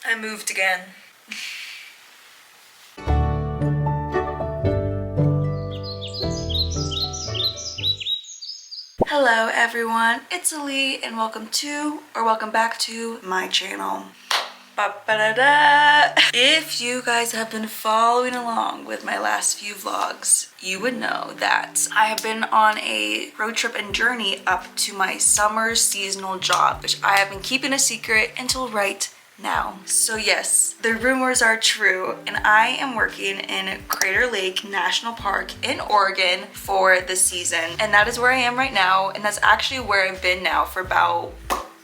I moved again. Hello everyone, it's Ali and welcome back to my channel. Ba-ba-da-da. If you guys have been following along with my last few vlogs, you would know that I have been on a road trip and journey up to my summer seasonal job, which I have been keeping a secret until right now. So yes, the rumors are true and I am working in Crater Lake National Park in Oregon for the season, and that is where I am right now, and that's actually where I've been now for about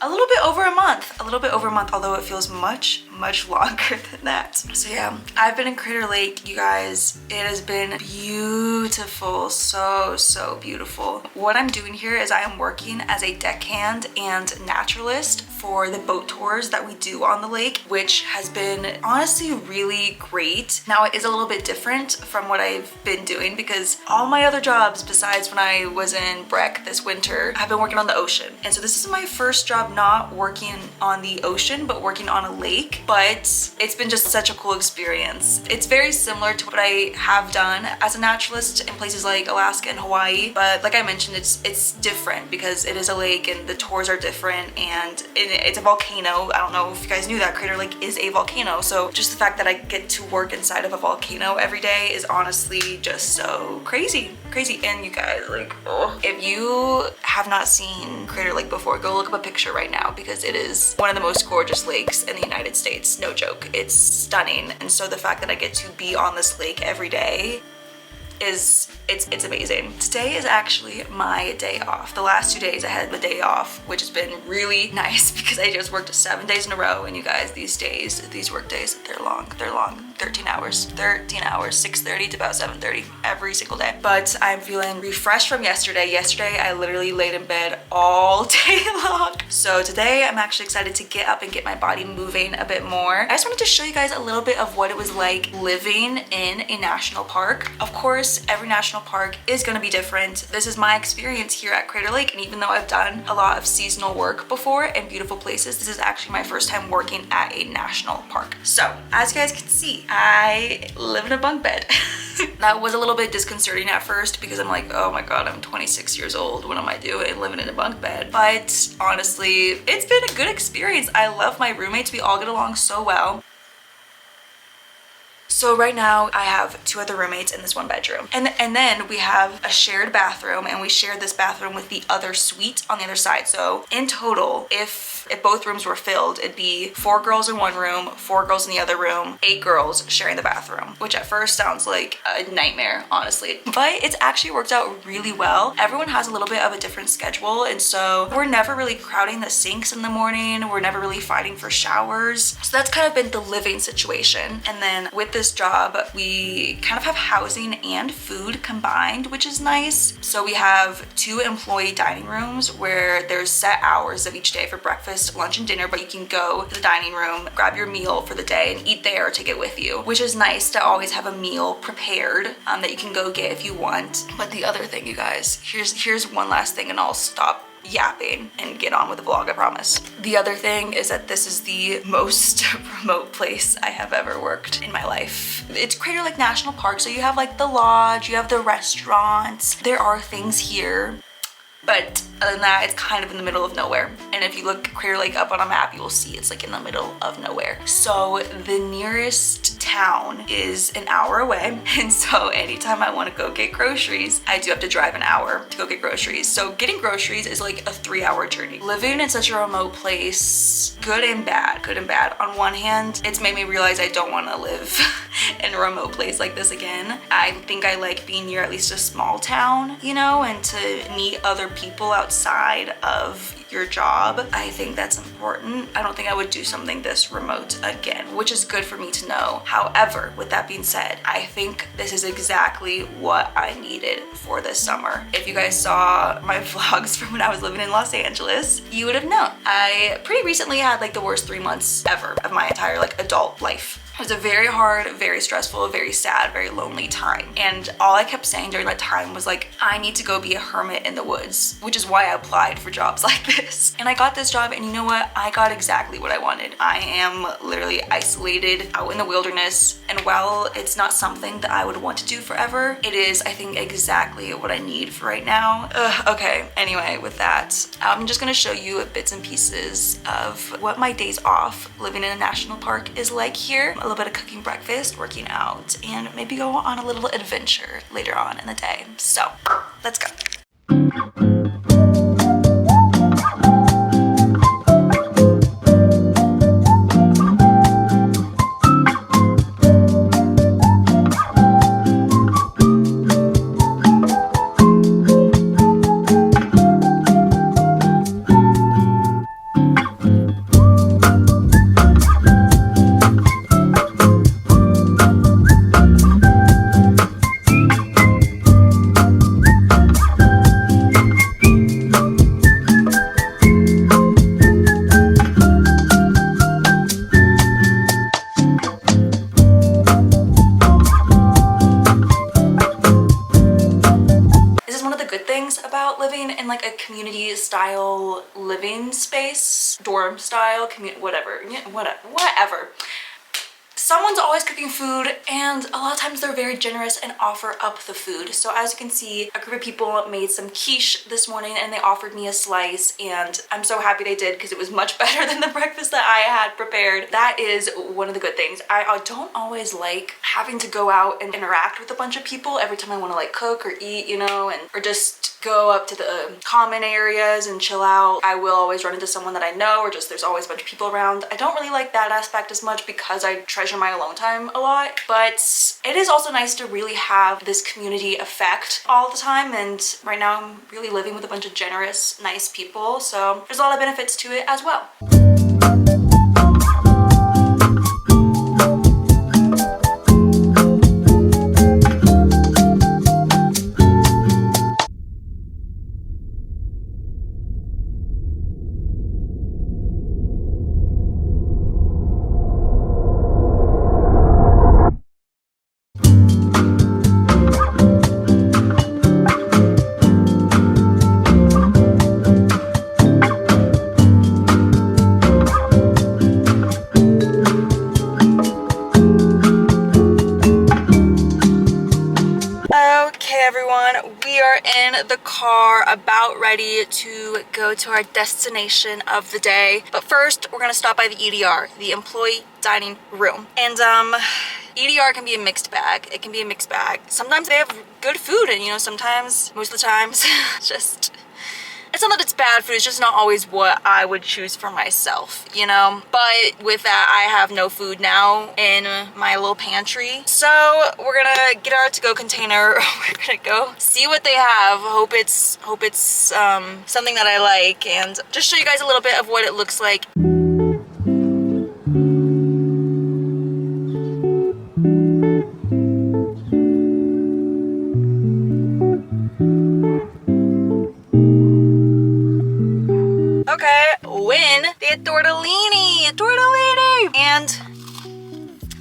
a little bit over a month, although it feels much longer than that. So yeah, I've been in Crater Lake, you guys. It has been beautiful, so beautiful. What I'm doing here is I am working as a deckhand and naturalist for the boat tours that we do on the lake, which has been honestly really great. Now it is a little bit different from what I've been doing because all my other jobs besides when I was in Breck this winter, I've been working on the ocean. And so this is my first job not working on the ocean, but working on a lake. But it's been just such a cool experience. It's very similar to what I have done as a naturalist in places like Alaska and Hawaii. But like I mentioned, it's different because it is a lake and the tours are different, and it's a volcano. I don't know if you guys knew that Crater Lake is a volcano. So just the fact that I get to work inside of a volcano every day is honestly just so crazy. And you guys, like, oh, if you have not seen Crater Lake before, go look up a picture right now because it is one of the most gorgeous lakes in the United States. No joke, it's stunning. And so the fact that I get to be on this lake every day is it's amazing. Today is actually my day off. The last 2 days I had the day off, which has been really nice because I just worked 7 days in a row, and you guys, these work days, they're long. 13 hours, 6:30 to about 7:30 every single day. But I'm feeling refreshed from yesterday. Yesterday I literally laid in bed all day long. So today I'm actually excited to get up and get my body moving a bit more. I just wanted to show you guys a little bit of what it was like living in a national park. Of course, every national park is going to be different. This is my experience here at Crater Lake, and even though I've done a lot of seasonal work before in beautiful places, this is actually my first time working at a national park. So as you guys can see, I live in a bunk bed. That was a little bit disconcerting at first because I'm like, oh my god, I'm 26 years old. What am I doing living in a bunk bed? But honestly, it's been a good experience. I love my roommates. We all get along so well. So right now I have 2 other roommates in this one bedroom, and then we have a shared bathroom, and we share this bathroom with the other suite on the other side. So in total, if both rooms were filled, it'd be 4 girls in one room, 4 girls in the other room, 8 girls sharing the bathroom, which at first sounds like a nightmare, honestly. But it's actually worked out really well. Everyone has a little bit of a different schedule, and so we're never really crowding the sinks in the morning. We're never really fighting for showers. So that's kind of been the living situation. And then with this job, we kind of have housing and food combined, which is nice. So we have 2 employee dining rooms where there's set hours of each day for breakfast, lunch, and dinner, but you can go to the dining room, grab your meal for the day, and eat there or take it with you, which is nice to always have a meal prepared that you can go get if you want. But the other thing, you guys, here's one last thing, and I'll stop yapping and get on with the vlog, I promise. The other thing is that this is the most remote place I have ever worked in my life. It's Crater Lake National Park, so you have like the lodge, you have the restaurants, there are things here. But other than that, it's kind of in the middle of nowhere. And if you look Crater Lake up on a map, you will see it's like in the middle of nowhere. So the nearest town is an hour away. And so anytime I want to go get groceries, I do have to drive an hour to go get groceries. So getting groceries is like a 3-hour journey. Living in such a remote place, good and bad. On one hand, it's made me realize I don't want to live in a remote place like this again. I think I like being near at least a small town, you know, and to meet other people outside of your job. I think that's important. I don't think I would do something this remote again, which is good for me to know. However, with that being said, I think this is exactly what I needed for this summer. If you guys saw my vlogs from when I was living in Los Angeles, you would have known. I pretty recently had like the worst 3 months ever of my entire like adult life. It was a very hard, very stressful, very sad, very lonely time. And all I kept saying during that time was like, I need to go be a hermit in the woods, which is why I applied for jobs like this. practice. And I got this job, and you know what? I got exactly what I wanted. I am literally isolated out in the wilderness, and while it's not something that I would want to do forever, it is, I think, exactly what I need for right now. Okay, anyway, with that, I'm just gonna show you bits and pieces of what my days off living in a national park is like here. A little bit of cooking breakfast, working out, and maybe go on a little adventure later on in the day. So, let's go. About living in like a community style living space, dorm style, whatever. Someone's always cooking food, and a lot of times they're very generous and offer up the food. So as you can see, a group of people made some quiche this morning and they offered me a slice, and I'm so happy they did because it was much better than the breakfast that I had prepared. That is one of the good things. I don't always like having to go out and interact with a bunch of people every time I want to like cook or eat, you know, or just go up to the common areas and chill out. I will always run into someone that I know, or just there's always a bunch of people around. I don't really like that aspect as much because I treasure my alone time a lot, but it is also nice to really have this community effect all the time. And right now I'm really living with a bunch of generous, nice people, so there's a lot of benefits to it as well. Everyone, we are in the car about ready to go to our destination of the day, but first we're gonna stop by the EDR, the employee dining room. And EDR can be a mixed bag. It can be a mixed bag. Sometimes they have good food, and you know, sometimes, most of the times, it's not that it's bad food, it's just not always what I would choose for myself, you know? But with that, I have no food now in my little pantry. So we're gonna get our to-go container. We're gonna go see what they have. Hope it's something that I like, and just show you guys a little bit of what it looks like. Okay, win the tortellini, and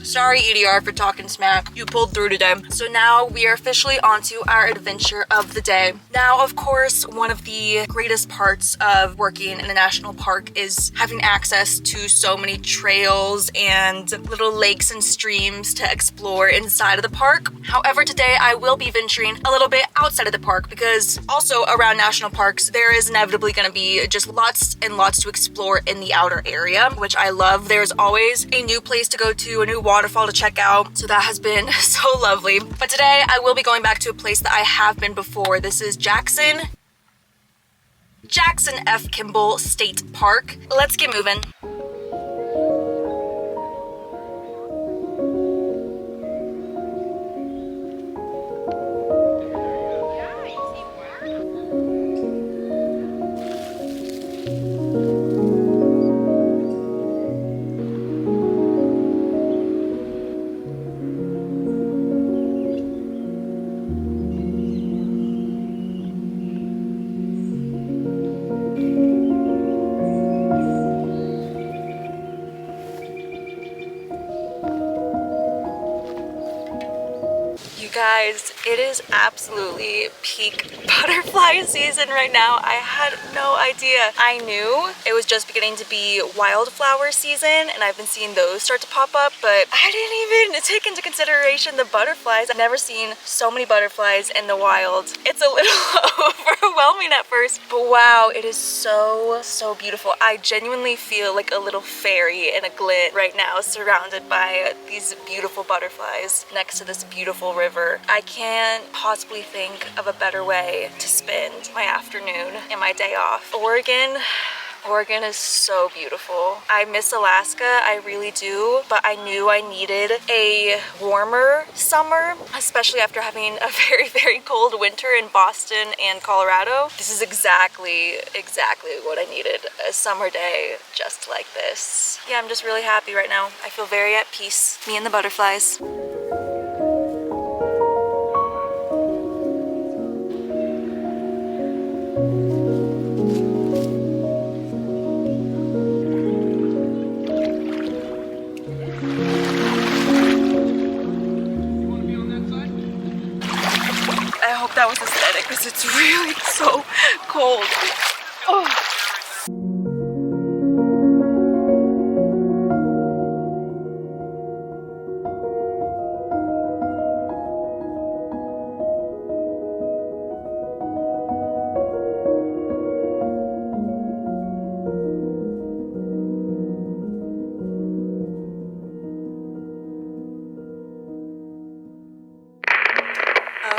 sorry EDR for talking smack. You pulled through today. So now we are officially onto our adventure of the day. Now, of course, one of the greatest parts of working in a national park is having access to so many trails and little lakes and streams to explore inside of the park. However, today I will be venturing a little bit outside of the park, because also around national parks, there is inevitably going to be just lots and lots to explore in the outer area, which I love. There's always a new place to go to, a new waterfall to check out, so that has been so lovely. But today I will be going back to a place that I have been before. This is Jackson F. Kimball State Park. Let's get moving. Guys, it is absolutely peak butterfly season right now. I had no idea. I knew it was just beginning to be wildflower season and I've been seeing those start to pop up, but I didn't even take into consideration the butterflies. I've never seen so many butterflies in the wild. It's a little overwhelming at first, but wow, it is so beautiful. I genuinely feel like a little fairy in a glint right now, surrounded by these beautiful butterflies next to this beautiful river. I can't possibly think of a better way to spend my afternoon and my day off. Oregon is so beautiful. I miss Alaska, I really do, but I knew I needed a warmer summer, especially after having a very cold winter in Boston and Colorado. This is exactly what I needed, a summer day just like this. Yeah, I'm just really happy right now. I feel very at peace. Me and the butterflies. That was aesthetic because it's really so cold. Oh.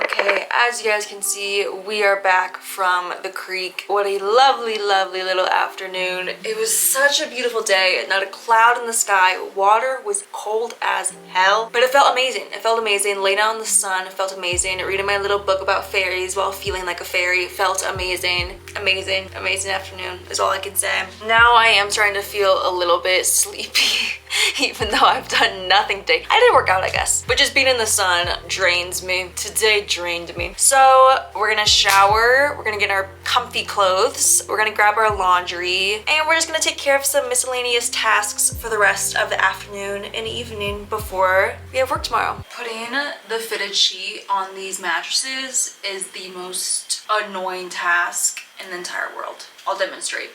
Okay, as you guys can see, we are back from the creek. What a lovely little afternoon. It was such a beautiful day, not a cloud in the sky. Water was cold as hell, but it felt amazing. It felt amazing. Laying out in the sun felt amazing. Reading my little book about fairies while feeling like a fairy felt amazing. Amazing afternoon is all I can say. Now I am starting to feel a little bit sleepy. Even though I've done nothing today. I did work out, I guess, but just being in the sun drains me. Today drained me. So we're gonna shower, we're gonna get our comfy clothes, we're gonna grab our laundry, and we're just gonna take care of some miscellaneous tasks for the rest of the afternoon and evening before we have work tomorrow. Putting the fitted sheet on these mattresses is the most annoying task in the entire world. I'll demonstrate.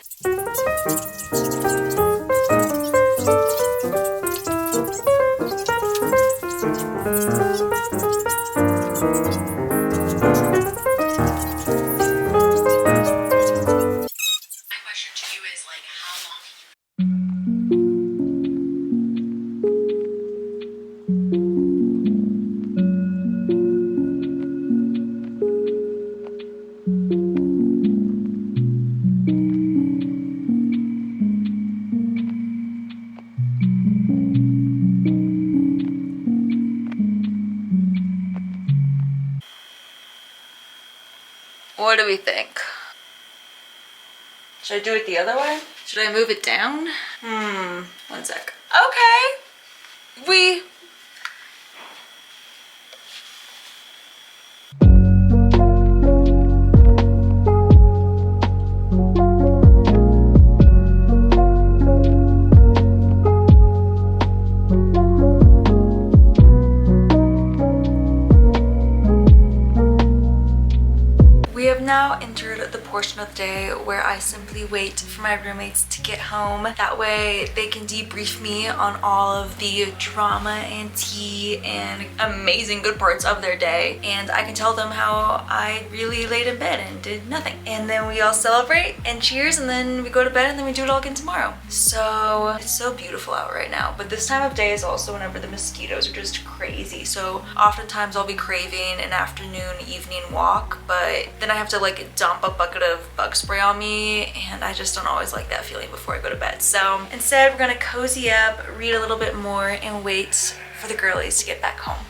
What do we think? Should I do it the other way? Should I move it down? One sec. Okay. Now entered the portion of the day where I simply wait for my roommates to get home. That way they can debrief me on all of the drama and tea and amazing good parts of their day, and I can tell them how I really laid in bed and did nothing. And then we all celebrate and cheers, and then we go to bed, and then we do it all again tomorrow. So it's so beautiful out right now, but this time of day is also whenever the mosquitoes are just crazy. So oftentimes I'll be craving an afternoon, evening walk, but then I have to like dump a bucket of bug spray on me, and I just don't always like that feeling before I go to bed. So instead we're gonna cozy up, read a little bit more, and wait for the girlies to get back home.